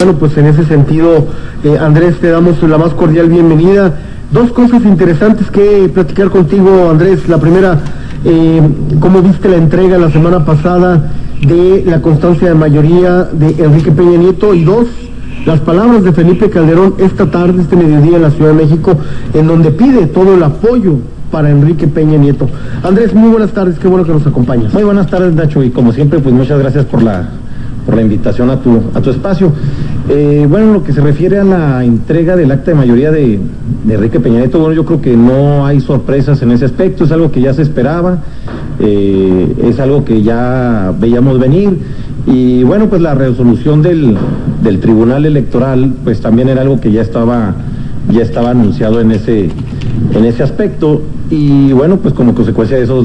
Bueno, pues en ese sentido, Andrés, te damos la más cordial bienvenida. Dos cosas interesantes que platicar contigo, Andrés. La primera, ¿cómo viste la entrega la semana pasada de la constancia de mayoría de Enrique Peña Nieto? Y dos, las palabras de Felipe Calderón esta tarde, este mediodía en la Ciudad de México, en donde pide todo el apoyo para Enrique Peña Nieto. Andrés, muy buenas tardes, qué bueno que nos acompañas. Muy buenas tardes, Nacho, y como siempre, pues muchas gracias por la invitación a tu espacio. Bueno, lo que se refiere a la entrega del acta de mayoría de Enrique Peña Nieto, bueno, yo creo que no hay sorpresas en ese aspecto, es algo que ya se esperaba, es algo que ya veíamos venir, y bueno, pues la resolución del Tribunal Electoral, pues también era algo que ya estaba anunciado en ese aspecto, y bueno, pues como consecuencia de eso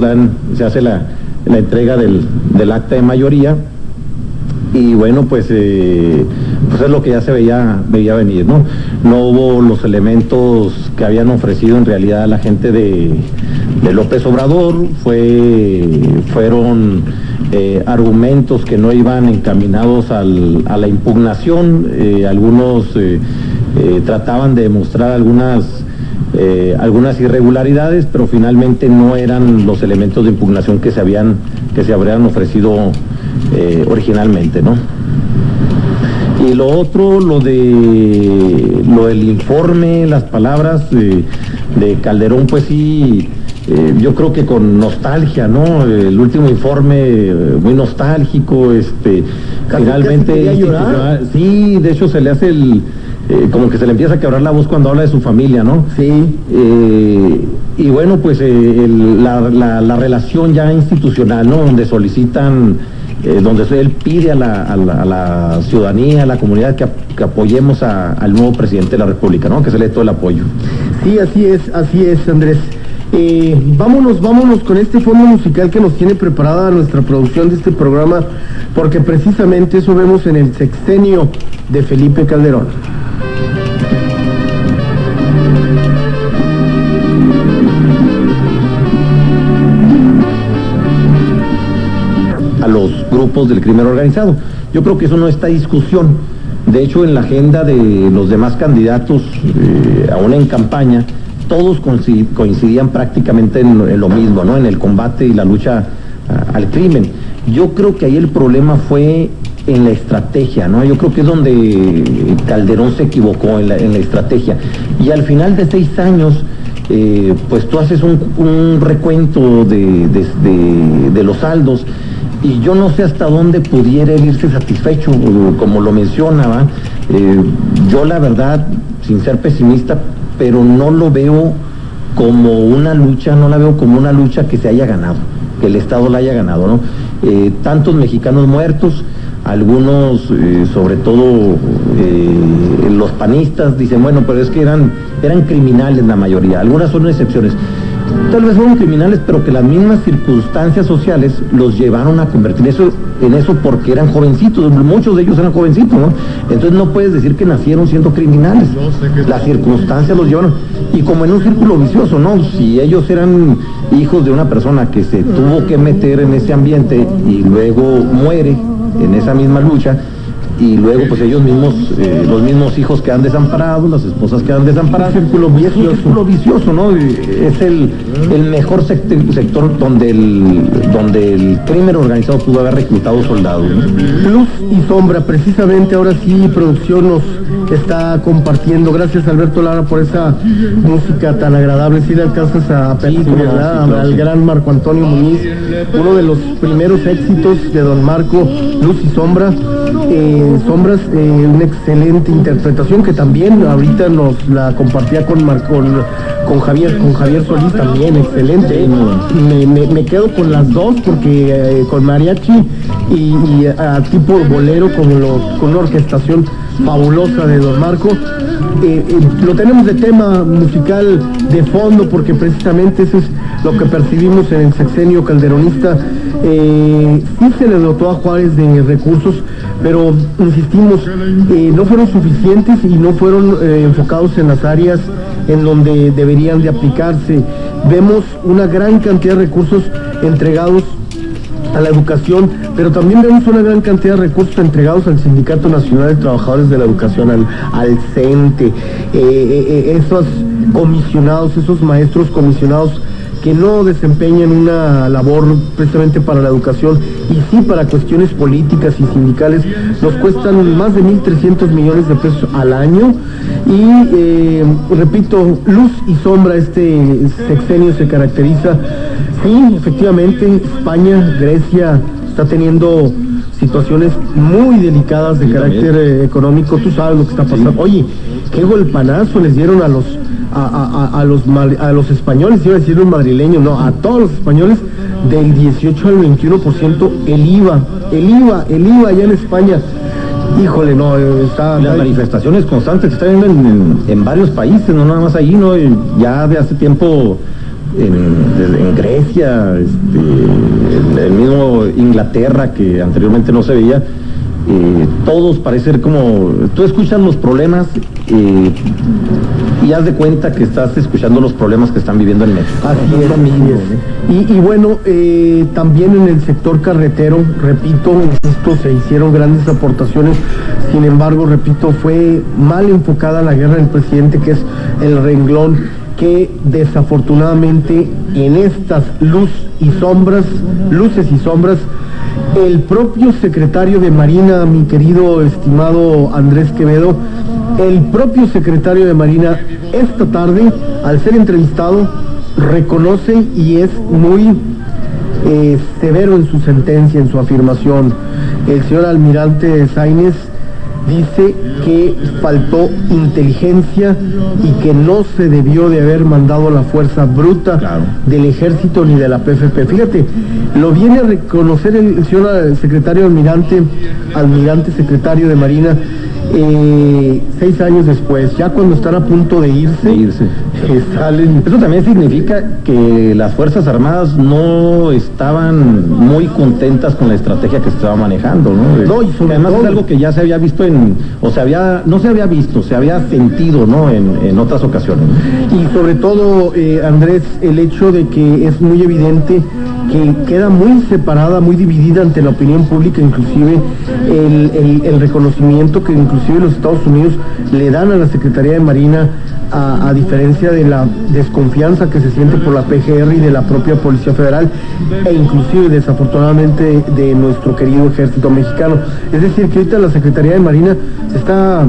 se hace la entrega del acta de mayoría. Y bueno, pues es lo que ya se veía venir, ¿no? No hubo los elementos que habían ofrecido en realidad a la gente de López Obrador, fueron argumentos que no iban encaminados a la impugnación, algunos trataban de demostrar algunas irregularidades, pero finalmente no eran los elementos de impugnación que se habrían ofrecido originalmente, ¿no? Y lo otro, lo del informe, las palabras de Calderón, pues sí, yo creo que con nostalgia, ¿no? El último informe muy nostálgico, finalmente sí, de hecho se le hace como que se le empieza a quebrar la voz cuando habla de su familia, ¿no? Sí. Y bueno, pues la relación ya institucional, ¿no? Donde solicitan, donde él pide a la ciudadanía, a la comunidad que apoyemos al nuevo presidente de la República, ¿no? Que se le dé todo el apoyo. Sí, así es, Andrés. Vámonos con este fondo musical que nos tiene preparada nuestra producción de este programa, porque precisamente eso vemos en el sexenio de Felipe Calderón. A los grupos del crimen organizado. Yo creo que eso no está en discusión. De hecho, en la agenda de los demás candidatos, aún en campaña, todos coincidían prácticamente en lo mismo, ¿no? En el combate y la lucha al crimen. Yo creo que ahí el problema fue en la estrategia, ¿no? Yo creo que es donde Calderón se equivocó en la estrategia. Y al final de 6 años, pues tú haces un recuento de los saldos, y yo no sé hasta dónde pudiera irse satisfecho, como lo mencionaba. Yo la verdad, sin ser pesimista, pero no lo veo como una lucha, que se haya ganado, que el Estado la haya ganado, ¿no? Tantos mexicanos muertos, algunos, sobre todo los panistas, dicen, bueno, pero es que eran criminales la mayoría, algunas son excepciones. Tal vez fueron criminales, pero que las mismas circunstancias sociales los llevaron a convertir en eso porque eran jovencitos, muchos de ellos eran jovencitos, ¿no? Entonces no puedes decir que nacieron siendo criminales, las circunstancias los llevaron, y como en un círculo vicioso, ¿no? Si ellos eran hijos de una persona que se tuvo que meter en ese ambiente y luego muere en esa misma lucha, y luego pues ellos mismos, los mismos hijos quedan desamparados, las esposas quedan desamparadas, es un círculo vicioso, ¿no? Es el mejor sector donde el crimen organizado pudo haber reclutado soldados, ¿no? Luz y sombra, precisamente ahora sí producción nos está compartiendo. Gracias, Alberto Lara, por esa música tan agradable. Si le alcanzas a pedir, ¿verdad? Al gran Marco Antonio Muñiz, uno de los primeros éxitos de don Marco, Luz y sombra. Sombras, una excelente interpretación que también ahorita nos la compartía con Javier Solís, también excelente. Me quedo con las dos porque con mariachi y a tipo bolero con una orquestación fabulosa de don Marco. Lo tenemos de tema musical de fondo porque precisamente eso es lo que percibimos en el sexenio calderonista. Sí se le dotó a Juárez de recursos, pero insistimos, no fueron suficientes y no fueron enfocados en las áreas en donde deberían de aplicarse. Vemos una gran cantidad de recursos entregados a la educación, pero también vemos una gran cantidad de recursos entregados al Sindicato Nacional de Trabajadores de la Educación, al CENTE, esos comisionados, esos maestros comisionados que no desempeñan una labor precisamente para la educación y sí para cuestiones políticas y sindicales, nos cuestan más de 1.300 millones de pesos al año y repito, luz y sombra, este sexenio se caracteriza, sí, efectivamente, España, Grecia está teniendo situaciones muy delicadas de carácter económico, tú sabes lo que está pasando. Oye, qué golpanazo les dieron a los españoles, iba a decir un madrileño, no, a todos los españoles, del 18 al 21% el IVA allá en España. Híjole, no, las manifestaciones constantes que están viendo en varios países, no nada más allí, ¿no? Ya de hace tiempo en Grecia, el mismo Inglaterra, que anteriormente no se veía, todos parecen como, tú escuchas los problemas y haz de cuenta que estás escuchando los problemas que están viviendo en México. Así es, ¿no? Y bueno, también en el sector carretero, repito, insisto, se hicieron grandes aportaciones, sin embargo, repito, fue mal enfocada la guerra del presidente, que es el renglón que desafortunadamente en estas luces y sombras, el propio secretario de Marina, mi querido estimado Andrés Quevedo, el propio secretario de Marina esta tarde, al ser entrevistado, reconoce y es muy severo en su sentencia, en su afirmación. El señor almirante Sáenz dice que faltó inteligencia y que no se debió de haber mandado la fuerza bruta del ejército ni de la PFP. Fíjate, lo viene a reconocer el señor secretario almirante secretario de Marina, 6 años después, ya cuando están a punto de irse. Salen. Eso también significa que las Fuerzas Armadas no estaban muy contentas con la estrategia que se estaba manejando, ¿no? No, y además es algo que ya se había visto se había sentido, ¿no? En otras ocasiones. Y sobre todo, Andrés, el hecho de que es muy evidente que queda muy separada, muy dividida ante la opinión pública, inclusive el reconocimiento que inclusive los Estados Unidos le dan a la Secretaría de Marina, a diferencia de la desconfianza que se siente por la PGR y de la propia Policía Federal, e inclusive desafortunadamente de nuestro querido Ejército Mexicano. Es decir, que ahorita la Secretaría de Marina se está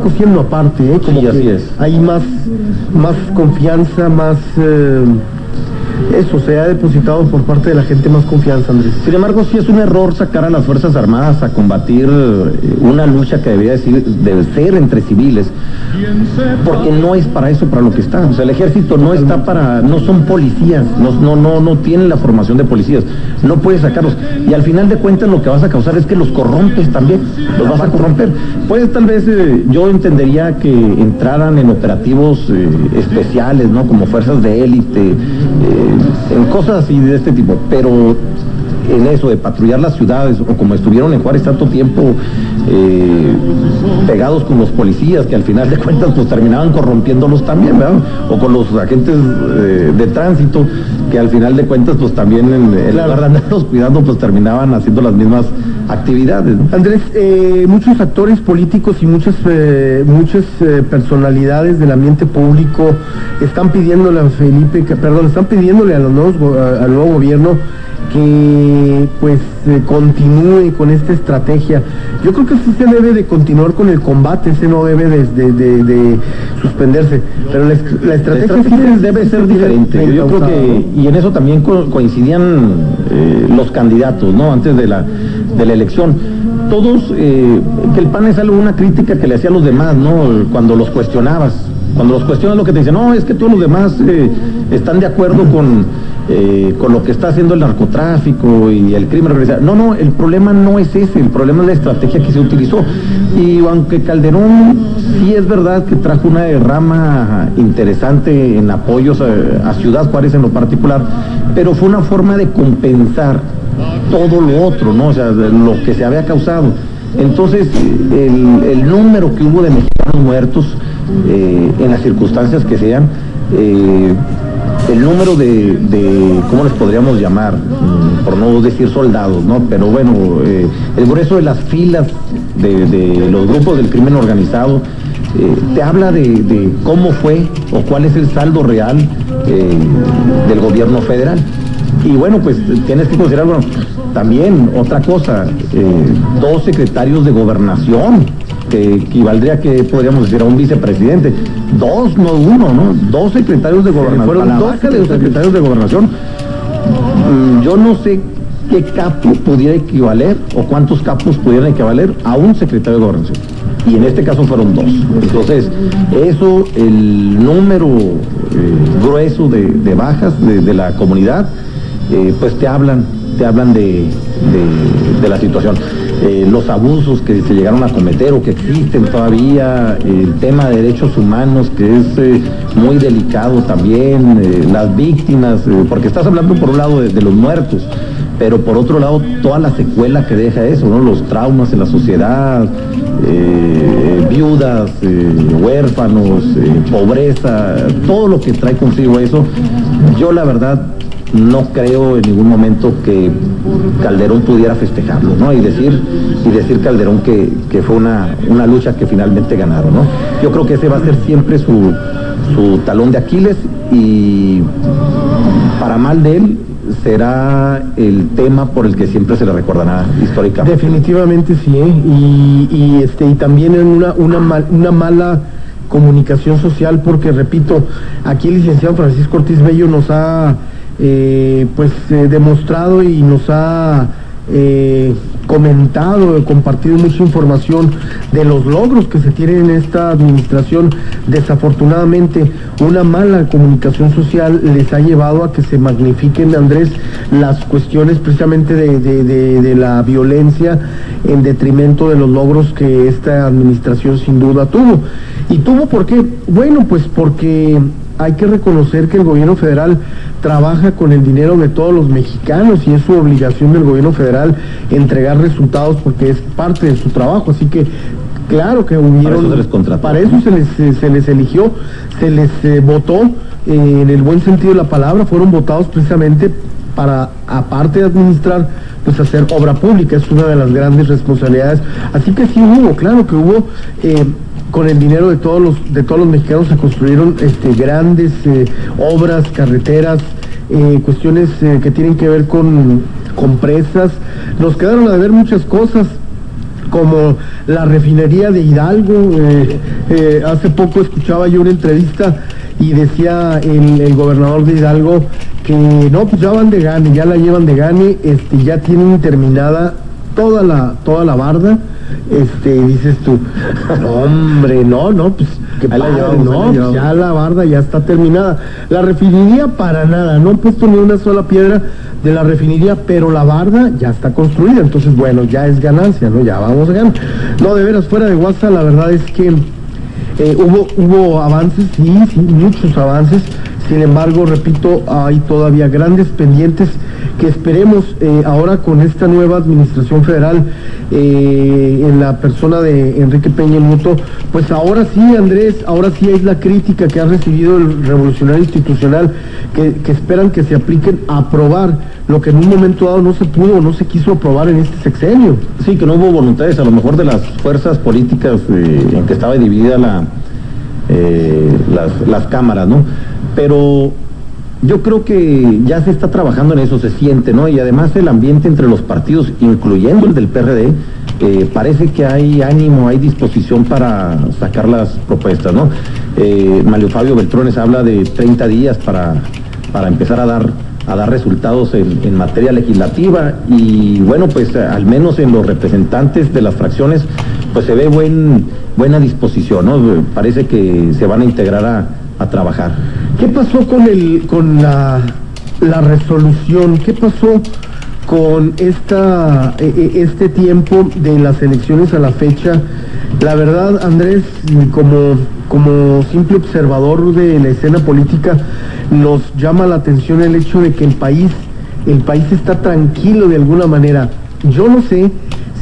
cosiendo aparte, como sí, así que es. Hay más confianza, más... eso se ha depositado por parte de la gente más confianza, Andrés. Sin embargo, sí es un error sacar a las Fuerzas Armadas a combatir una lucha que debe ser entre civiles, porque no es para eso para lo que está. O sea, el ejército no está no son policías, no tienen la formación de policías, no puedes sacarlos. Y al final de cuentas lo que vas a causar es que los corrompes también, los vas a corromper. Pues tal vez yo entendería que entraran en operativos especiales, ¿no? Como fuerzas de élite, en cosas así de este tipo, pero en eso de patrullar las ciudades, o como estuvieron en Juárez tanto tiempo pegados con los policías, que al final de cuentas pues terminaban corrompiéndolos también, ¿verdad? O con los agentes de tránsito, que al final de cuentas pues también en lugar de andarlos cuidando pues terminaban haciendo las mismas actividades, ¿no? Andrés, muchos actores políticos y muchas personalidades del ambiente público están pidiéndole al nuevo gobierno que pues continúe con esta estrategia. Yo creo que sí se debe de continuar con el combate, ese no debe de suspenderse, pero la estrategia sí debe ser diferente. Yo creo que, y en eso también coincidían los candidatos, ¿no? Antes de la elección. Todos, que el PAN es una crítica que le hacía a los demás, ¿no? Cuando los cuestionabas. Cuando los cuestionas lo que te dicen, no, es que todos los demás están de acuerdo con lo que está haciendo el narcotráfico y el crimen organizado. No, el problema no es ese, el problema es la estrategia que se utilizó. Y aunque Calderón sí es verdad que trajo una derrama interesante en apoyos a Ciudad Juárez en lo particular, pero fue una forma de compensar todo lo otro, ¿no? O sea, lo que se había causado. Entonces, el número que hubo de mexicanos muertos en las circunstancias que sean, el número de ¿cómo les podríamos llamar? Por no decir soldados, ¿no? Pero bueno, el grueso de las filas de los grupos del crimen organizado te habla de cómo fue o cuál es el saldo real del gobierno federal. Y bueno, pues tienes que considerar, bueno, también otra cosa, 2 secretarios de gobernación, que equivaldría, que podríamos decir, a un vicepresidente. 2, no 1, ¿no? 2 secretarios de gobernación. Fueron 2 secretarios de gobernación. Yo no sé qué capo pudiera equivaler o cuántos capos pudieran equivaler a un secretario de gobernación. Y en este caso fueron 2. Entonces, eso, el número grueso de bajas de la comunidad, pues te hablan de la situación. Los abusos que se llegaron a cometer o que existen todavía, el tema de derechos humanos, que es muy delicado también, las víctimas, porque estás hablando por un lado de los muertos, pero por otro lado toda la secuela que deja eso, ¿no? Los traumas en la sociedad, viudas, huérfanos, pobreza, todo lo que trae consigo eso. Yo la verdad no creo en ningún momento que Calderón pudiera festejarlo, ¿no? Y decir Calderón que fue una lucha que finalmente ganaron, ¿no? Yo creo que ese va a ser siempre su talón de Aquiles, y para mal de él será el tema por el que siempre se le recordará históricamente. Definitivamente sí, y también en una mala comunicación social, porque repito, aquí el licenciado Francisco Ortiz Bello nos ha demostrado y nos ha comentado, compartido mucha información de los logros que se tienen en esta administración. Desafortunadamente, una mala comunicación social les ha llevado a que se magnifiquen, Andrés, las cuestiones precisamente de la violencia en detrimento de los logros que esta administración sin duda tuvo. ¿Y tuvo por qué? Bueno, pues porque hay que reconocer que el gobierno federal trabaja con el dinero de todos los mexicanos, y es su obligación del gobierno federal entregar resultados porque es parte de su trabajo. Así que claro que hubieron, para eso se les contrató, para eso se les eligió, se les votó, en el buen sentido de la palabra, fueron votados precisamente para, aparte de administrar, pues hacer obra pública. Es una de las grandes responsabilidades. Así que sí hubo, claro que hubo, con el dinero de todos los mexicanos se construyeron grandes obras, carreteras, cuestiones que tienen que ver con presas. Nos quedaron a deber muchas cosas, como la refinería de Hidalgo. Hace poco escuchaba yo una entrevista y decía el gobernador de Hidalgo que no, pues ya van de gane, ya la llevan de gane, ya tienen terminada toda la barda. Dices tú, no, hombre, no, pues que ya la barda ya está terminada. La refinería para nada, no han puesto ni una sola piedra de la refinería, pero la barda ya está construida. Entonces, bueno, ya es ganancia, ¿no? Ya vamos a ganar. No, de veras, fuera de WhatsApp, la verdad es que hubo avances, sí, muchos avances. Sin embargo, repito, hay todavía grandes pendientes que esperemos ahora con esta nueva administración federal, en la persona de Enrique Peña Nieto, pues ahora sí, Andrés, ahora sí es la crítica que ha recibido el Revolucionario Institucional, que esperan que se apliquen a aprobar lo que en un momento dado no se pudo o no se quiso aprobar en este sexenio. Sí, que no hubo voluntades, a lo mejor, de las fuerzas políticas en que estaba dividida las cámaras, ¿no? Pero yo creo que ya se está trabajando en eso, se siente, ¿no? Y además el ambiente entre los partidos, incluyendo el del PRD, parece que hay ánimo, hay disposición para sacar las propuestas, ¿no? Mario Fabio Beltrones habla de 30 días para empezar a dar resultados en materia legislativa, y bueno, pues al menos en los representantes de las fracciones pues se ve buena disposición, ¿no? Parece que se van a integrar a trabajar. ¿Qué pasó con la resolución? ¿Qué pasó con este tiempo de las elecciones a la fecha? La verdad, Andrés, como simple observador de la escena política, nos llama la atención el hecho de que el país está tranquilo de alguna manera. Yo no sé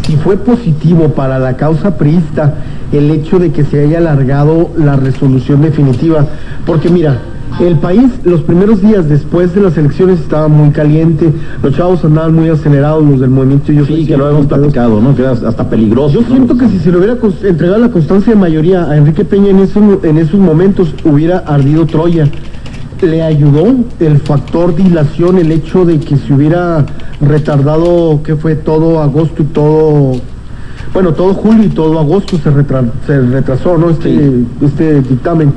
si fue positivo para la causa priista el hecho de que se haya alargado la resolución definitiva, porque mira, El país, los primeros días después de las elecciones estaba muy caliente, los chavos andaban muy acelerados, los del movimiento. Sí, que lo hemos platicado, ¿no? Que era hasta peligroso. Yo siento que si se le hubiera entregado la constancia de mayoría a Enrique Peña en esos momentos, hubiera ardido Troya. Le ayudó el factor dilación, el hecho de que se hubiera retardado, que fue todo agosto y todo... Bueno, todo julio y todo agosto se retrasó, ¿no? Este dictamen.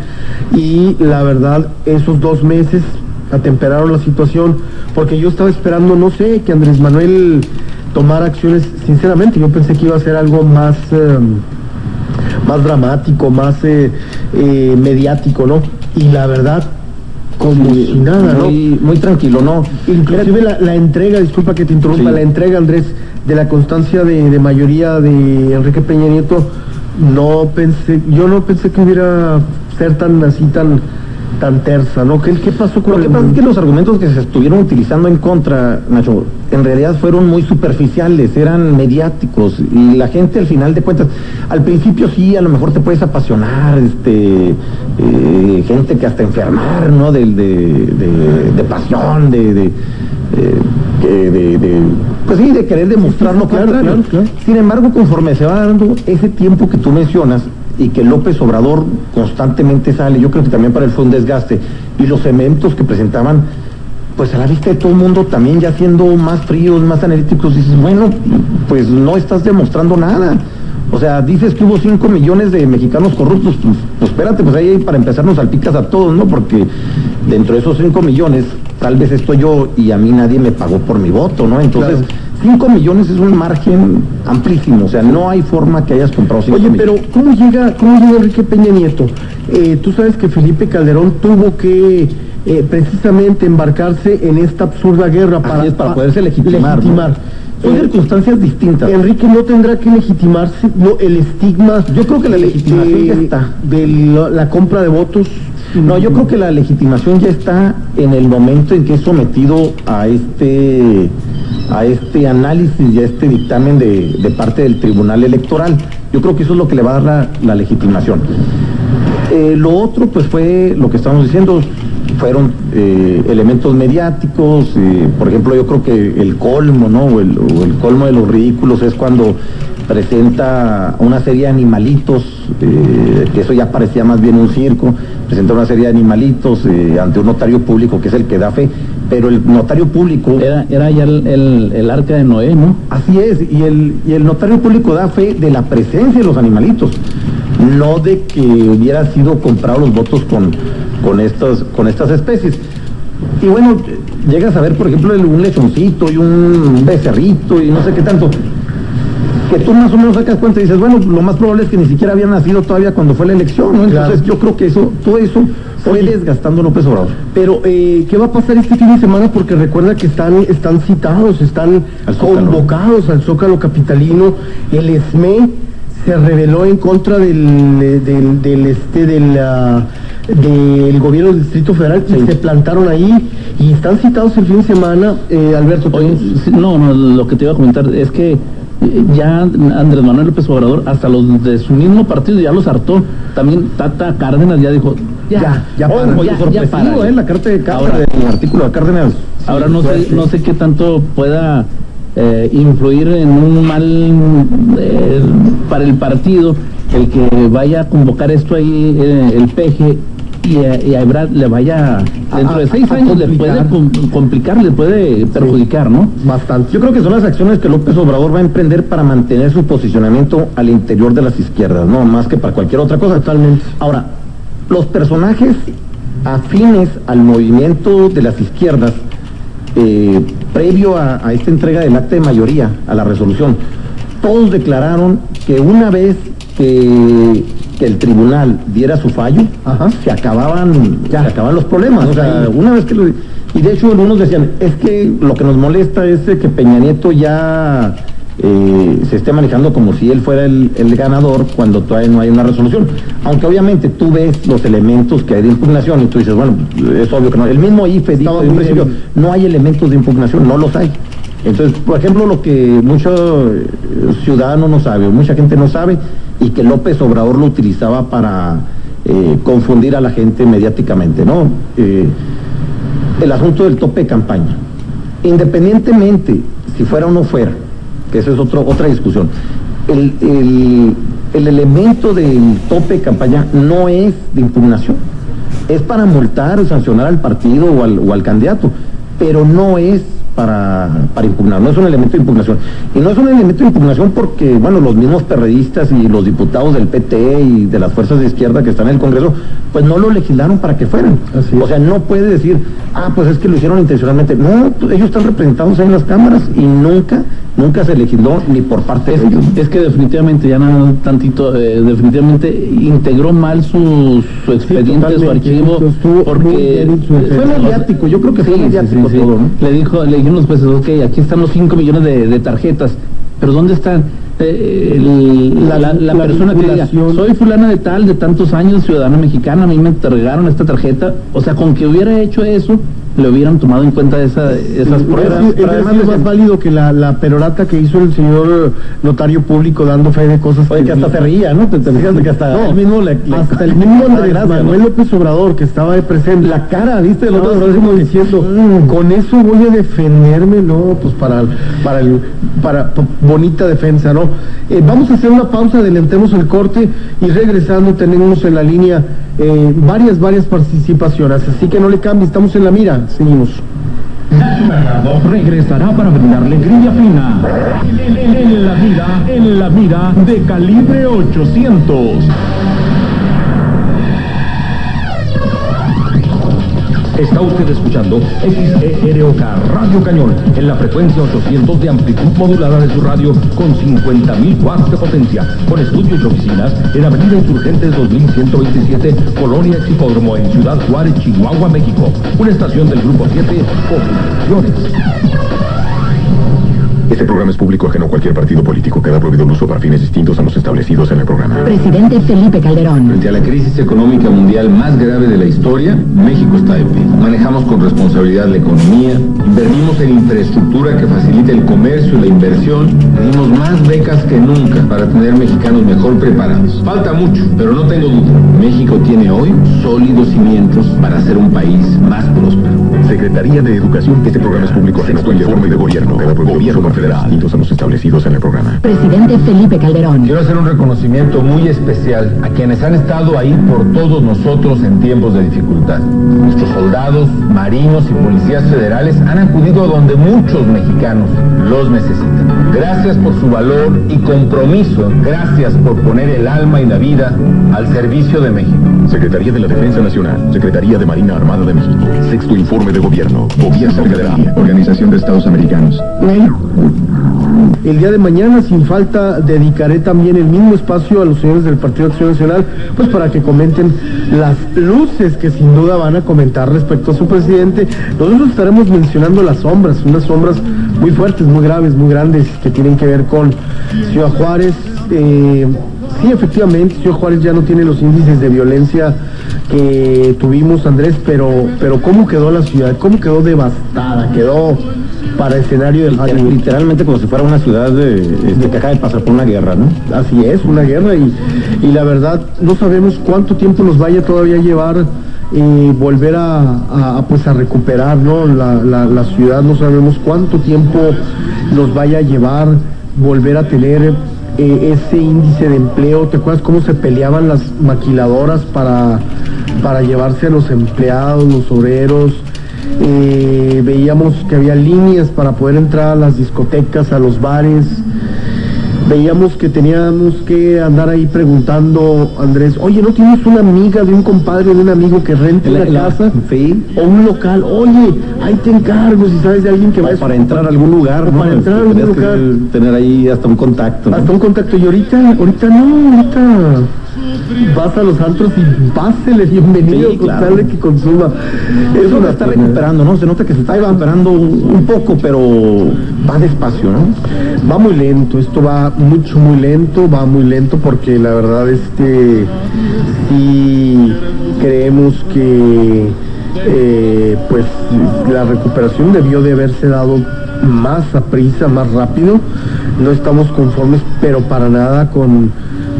Y la verdad, esos 2 meses atemperaron la situación, porque yo estaba esperando, no sé, que Andrés Manuel tomara acciones, sinceramente, yo pensé que iba a ser algo más dramático, más mediático, ¿no? Y la verdad, como si nada, ¿no? Muy tranquilo, ¿no? Inclusive la entrega, disculpa que te interrumpa, la entrega, Andrés, de la constancia de mayoría de Enrique Peña Nieto, yo no pensé que hubiera ser tan tersa, ¿no? ¿Qué pasó con Lo que pasa es que los argumentos que se estuvieron utilizando en contra, Nacho, en realidad fueron muy superficiales, eran mediáticos, y la gente al final de cuentas, al principio sí, a lo mejor te puedes apasionar, gente que hasta enfermar, ¿no? De pasión, pues sí, de querer demostrar lo contrario. Claro. Sin embargo, conforme se va dando ese tiempo que tú mencionas, y que López Obrador constantemente sale, yo creo que también para él fue un desgaste, y los elementos que presentaban, pues a la vista de todo el mundo también ya siendo más fríos, más analíticos, dices, bueno, pues no estás demostrando nada. O sea, dices que hubo 5 millones de mexicanos corruptos, pues espérate, pues ahí para empezar nos salpicas a todos, ¿no? Porque dentro de esos 5 millones, tal vez estoy yo y a mí nadie me pagó por mi voto, ¿no? Entonces, claro, 5 millones es un margen amplísimo, o sea, no hay forma que hayas comprado 5 millones. Oye, pero ¿cómo llega Enrique Peña Nieto? Tú sabes que Felipe Calderón tuvo que precisamente embarcarse en esta absurda guerra para poderse legitimar. ¿No? Son circunstancias distintas. Enrique no tendrá que legitimarse, no, el estigma. Yo creo que la legitimación ya está. De la compra de votos. No, yo creo que la legitimación ya está en el momento en que es sometido a este análisis y a este dictamen de parte del Tribunal Electoral. Yo creo que eso es lo que le va a dar la legitimación. Lo otro, pues fue lo que estamos diciendo, fueron elementos mediáticos, por ejemplo, yo creo que el colmo, ¿no? O el colmo de los ridículos es cuando presenta una serie de animalitos, que eso ya parecía más bien un circo, presenta una serie de animalitos ante un notario público que es el que da fe, pero el notario público... Era ya el arca de Noé, ¿no? Así es, y el notario público da fe de la presencia de los animalitos, no de que hubiera sido comprados los votos con estas especies. Y bueno, llegas a ver, por ejemplo, un lechoncito y un becerrito y no sé qué tanto, que tú más o menos sacas cuenta y dices, bueno, lo más probable es que ni siquiera habían nacido todavía cuando fue la elección, ¿no? Entonces yo creo que todo eso fue desgastando López Obrador. Pero, ¿qué va a pasar este fin de semana? Porque recuerda que están citados, están convocados al Zócalo capitalino. El ESME se rebeló en contra del gobierno del Distrito Federal, y se plantaron ahí y están citados el fin de semana, Alberto. Oye, no, lo que te iba a comentar es que ya Andrés Manuel López Obrador, hasta los de su mismo partido ya los hartó. También Tata Cárdenas ya dijo, ya para. La carta de Cárdenas, el artículo de Cárdenas. Ahora no sé qué tanto pueda influir en un mal para el partido el que vaya a convocar esto ahí, el PG, y a Ebrard le vaya, dentro de 6 años le puede complicar, le puede perjudicar, ¿no? Bastante. Yo creo que son las acciones que López Obrador va a emprender para mantener su posicionamiento al interior de las izquierdas, no más que para cualquier otra cosa. Totalmente. Ahora, los personajes afines al movimiento de las izquierdas, previo a esta entrega del acta de mayoría, a la resolución, todos declararon que una vez que el tribunal diera su fallo, se acababan los problemas. O sea, una vez que y de hecho algunos decían, es que lo que nos molesta es que Peña Nieto ya se esté manejando como si él fuera el ganador cuando todavía no hay una resolución. Aunque obviamente tú ves los elementos que hay de impugnación y tú dices, bueno, es obvio que no. El mismo IFE dijo de un principio, no hay elementos de impugnación, no los hay. Entonces, por ejemplo, lo que muchos ciudadanos no saben, mucha gente no sabe, y que López Obrador lo utilizaba para confundir a la gente mediáticamente, ¿no? El asunto del tope de campaña. Independientemente si fuera o no fuera, que eso es otra discusión, el elemento del tope de campaña no es de impugnación, es para multar o sancionar al partido o al candidato, pero no es para impugnar, no es un elemento de impugnación. Y no es un elemento de impugnación porque, bueno, los mismos perredistas y los diputados del PT y de las fuerzas de izquierda que están en el Congreso, pues no lo legislaron para que fueran. O sea, no puede decir, pues es que lo hicieron intencionalmente. No, ellos están representados ahí en las cámaras y nunca se legisló ni por parte de ellos. Es que definitivamente, ya no tantito, definitivamente integró mal su expediente, su archivo, porque fue mediático, yo creo que fue mediático todo, ¿no? Le dijeron los jueces, ok, aquí están los 5 millones de tarjetas, pero ¿dónde están? La persona que diga, soy fulana de tal, de tantos años, ciudadana mexicana, a mí me entregaron esta tarjeta. O sea, con que hubiera hecho eso, le hubieran tomado en cuenta esas pruebas. Además es más válido que la perorata que hizo el señor notario público dando fe de cosas. Oye, que hasta se ría, ¿no? Te fijas que hasta el mismo Andrés Manuel López Obrador, que estaba de presente, la cara, ¿viste? El otro como diciendo, con eso voy a defenderme, ¿no? Pues para bonita defensa, ¿no? Vamos a hacer una pausa, adelantemos el corte y regresando tenemos en la línea varias participaciones, así que no le cambie, estamos en la mira, seguimos. Regresará para brindarle grilla fina en la mira de Calibre 800. Está usted escuchando XEROK Radio Cañón en la frecuencia 800 de amplitud modulada de su radio con 50.000 watts de potencia, con estudios y oficinas en Avenida Insurgentes 2127, Colonia Hipódromo, en Ciudad Juárez, Chihuahua, México. Una estación del Grupo 7, Comunicaciones. Este programa es público ajeno a cualquier partido político. Queda prohibido el uso para fines distintos a los establecidos en el programa. Presidente Felipe Calderón. Frente a la crisis económica mundial más grave de la historia, México está de pie. Manejamos con responsabilidad la economía, invertimos en infraestructura que facilite el comercio y la inversión, dimos más becas que nunca para tener mexicanos mejor preparados. Falta mucho, pero no tengo duda. México tiene hoy sólidos cimientos para ser un país más próspero. Secretaría de Educación. Este programa es público ajeno a cualquier forma de gobierno. Queda prohibido gobierno federal distintos a los establecidos en el programa. Presidente Felipe Calderón. Quiero hacer un reconocimiento muy especial a quienes han estado ahí por todos nosotros en tiempos de dificultad. Nuestros soldados, marinos y policías federales han acudido a donde muchos mexicanos los necesitan. Gracias por su valor y compromiso. Gracias por poner el alma y la vida al servicio de México. Secretaría de la Defensa Nacional, Secretaría de Marina Armada de México, Sexto Informe de Gobierno, Gobierno Federal, Organización de Estados Americanos. El día de mañana, sin falta, dedicaré también el mismo espacio a los señores del Partido Acción Nacional, pues para que comenten las luces que sin duda van a comentar respecto a su presidente. Nosotros estaremos mencionando las sombras, unas sombras muy fuertes, muy graves, muy grandes, que tienen que ver con Ciudad Juárez. Sí, efectivamente, Ciudad Juárez ya no tiene los índices de violencia que tuvimos, Andrés, pero ¿cómo quedó la ciudad? ¿Cómo quedó devastada? Quedó para escenario del literalmente como si fuera una ciudad que acaba de pasar por una guerra, ¿no? Así es, una guerra, y la verdad no sabemos cuánto tiempo nos vaya todavía a llevar volver a recuperar, ¿no? La ciudad, no sabemos cuánto tiempo nos vaya a llevar volver a tener ese índice de empleo. ¿Te acuerdas cómo se peleaban las maquiladoras para llevarse a los empleados, los obreros? Veíamos que había líneas para poder entrar a las discotecas, a los bares. Veíamos que teníamos que andar ahí preguntando, Andrés, oye, ¿no tienes una amiga de un compadre, de un amigo que rente una casa? Sí. O un local, oye, ahí te encargo si sabes de alguien que va para entrar a algún lugar, ¿no? Para entrar a algún lugar. Tener ahí hasta un contacto, ¿no? Hasta un contacto, y ahorita vas a los antros y pásele bienvenido, sí, con claro, tal de que consuma. Eso está recuperando, ¿no? Se nota que se está recuperando un poco, pero va despacio, ¿no? Va muy lento, esto va va muy lento porque la verdad sí creemos que pues la recuperación debió de haberse dado más a prisa, más rápido. No estamos conformes, pero para nada con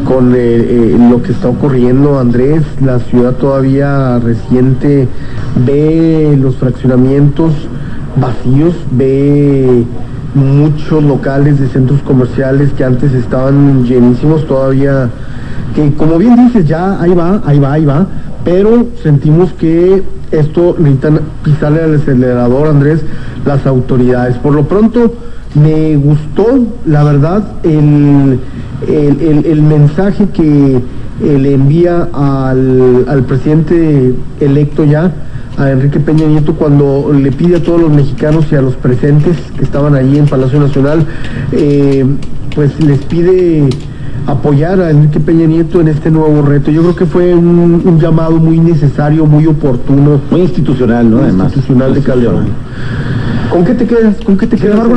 lo que está ocurriendo, Andrés. La ciudad todavía reciente ve los fraccionamientos vacíos, ve muchos locales de centros comerciales que antes estaban llenísimos todavía, que como bien dices, ya ahí va, pero sentimos que esto necesitan pisarle al acelerador, Andrés, las autoridades. Por lo pronto, me gustó, la verdad, el mensaje que le envía al presidente electo ya, a Enrique Peña Nieto, cuando le pide a todos los mexicanos y a los presentes que estaban ahí en Palacio Nacional, pues les pide apoyar a Enrique Peña Nieto en este nuevo reto. Yo creo que fue un llamado muy necesario, muy oportuno. Muy institucional, ¿no? Además. Institucional de Calderón. ¿Con qué te quedas? Sin embargo,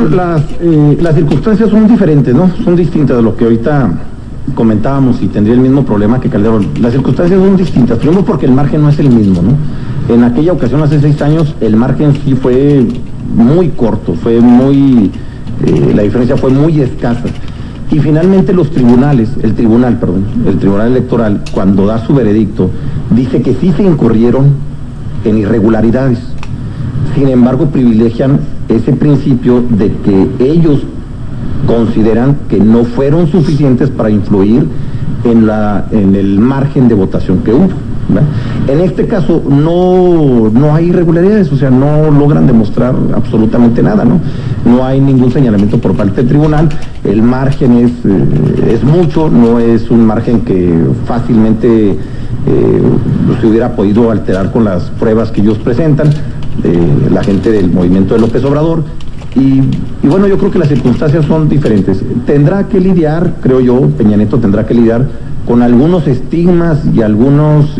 las circunstancias son diferentes, ¿no? Son distintas de lo que ahorita comentábamos y tendría el mismo problema que Calderón. Las circunstancias son distintas, primero porque el margen no es el mismo, ¿no? En aquella ocasión, hace 6 años, el margen sí fue muy corto, la diferencia fue muy escasa. Y finalmente el Tribunal Electoral, cuando da su veredicto, dice que sí se incurrieron en irregularidades. Sin embargo, privilegian ese principio de que ellos consideran que no fueron suficientes para influir en el margen de votación que hubo, ¿verdad? En este caso no hay irregularidades, o sea, no logran demostrar absolutamente nada, ¿no? No hay ningún señalamiento por parte del tribunal, el margen es mucho, no es un margen que fácilmente se hubiera podido alterar con las pruebas que ellos presentan, la gente del movimiento de López Obrador. Y bueno, yo creo que las circunstancias son diferentes. Tendrá que lidiar, creo yo, Peña Nieto tendrá que lidiar con algunos estigmas y algunos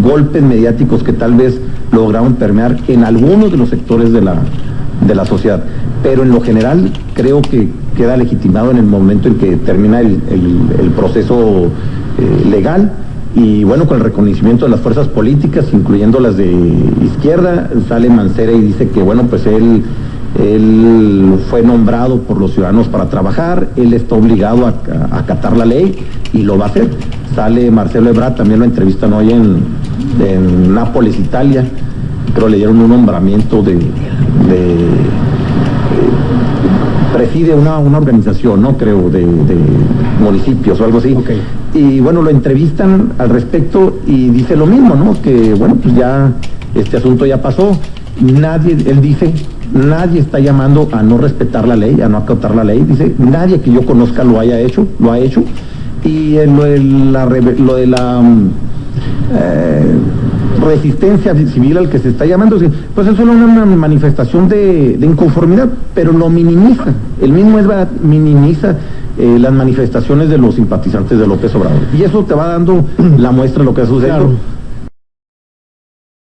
golpes mediáticos que tal vez lograron permear en algunos de los sectores de la sociedad. Pero en lo general creo que queda legitimado en el momento en que termina el proceso legal. Y bueno, con el reconocimiento de las fuerzas políticas, incluyendo las de izquierda, sale Mancera y dice que bueno, pues él fue nombrado por los ciudadanos para trabajar, él está obligado a acatar la ley y lo va a hacer. Sale Marcelo Ebrard, también lo entrevistan hoy en Nápoles, Italia, creo le dieron un nombramiento preside una organización, ¿no? Creo, de municipios o algo así. Okay. Y bueno, lo entrevistan al respecto y dice lo mismo, ¿no? Que bueno, pues ya este asunto ya pasó. Él dice, nadie está llamando a no respetar la ley, a no acatar la ley. Dice, nadie que yo conozca lo ha hecho. Y lo de la resistencia civil al que se está llamando, pues es solo una manifestación de inconformidad, pero lo minimiza. El mismo Ebrard minimiza las manifestaciones de los simpatizantes de López Obrador. Y eso te va dando la muestra de lo que ha sucedido. Claro.